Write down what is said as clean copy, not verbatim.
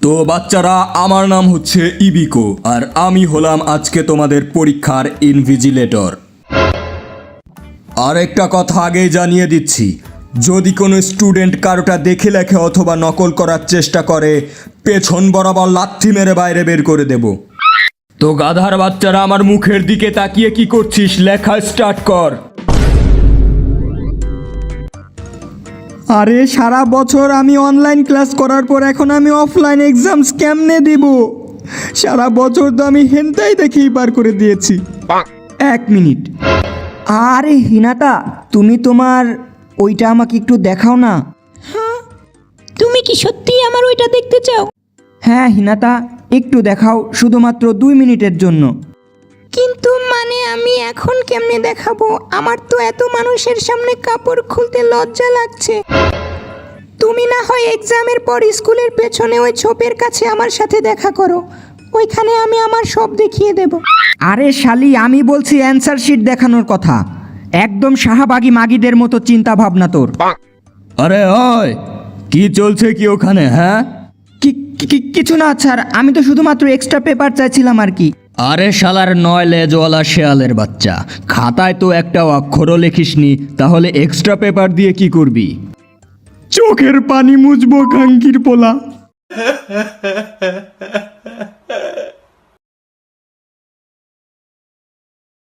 তো বাচ্চারা, আমার নাম হচ্ছে ইবিকো আর আমি হলাম আজকে তোমাদের পরীক্ষার ইনভিজিলেটর। আর একটা কথা আগেই জানিয়ে দিচ্ছি, যদি কোনো স্টুডেন্ট কারোটা দেখে লেখে অথবা নকল করার চেষ্টা করে, পেছন বরাবর লাথি মেরে বাইরে বের করে দেব। তো গাধার বাচ্চারা, আমার মুখের দিকে তাকিয়ে কি করছিস? লেখা স্টার্ট কর। আরে সারা বছর আমি অনলাইন ক্লাস করার পর এখন আমি অফলাইন এক্সামস কেমনে দিব? সারা বছর তো আমি হেনটাই দেখেই পার করে দিয়েছি। 1 মিনিট। আরে হিনাটা, তুমি তোমার ওইটা আমাকে একটু দেখাও না। তুমি কি সত্যিই আমার ওইটা দেখতে চাও? হ্যাঁ হিনাতা, একটু দেখাও, শুধুমাত্র 2 মিনিটের জন্য। কিন্তু মানে আমি এখন কেমনে দেখাবো? আমার তো এত মানুষের সামনে কাপড় খুলতে লজ্জা লাগছে। তুমি না হয় এক্সামের পর স্কুলের পেছনে ওই ছোপের কাছে আমার সাথে দেখা করো, ওইখানে আমি আমার সব দেখিয়ে দেব। আরে শালি, আমি বলছি অ্যান্সার শিট দেখানোর কথা। একদম শাহবাগী মাগিদের মতো চিন্তা ভাবনা তোর। আরে ওই, কি চলছে কি ওখানে? হ্যাঁ, কিছু না স্যার, আমি তো শুধুমাত্র এক্সট্রা পেপার চাইছিলাম আর কি। আরে শালার 9 লেজওয়ালা শেয়ালের বাচ্চা, খাতায় তো একটা অক্ষরও লেখিসনি, তাহলে এক্সট্রা পেপার দিয়ে কি করবি? চোখের পানি মুছবো কাঙ্কির পোলা।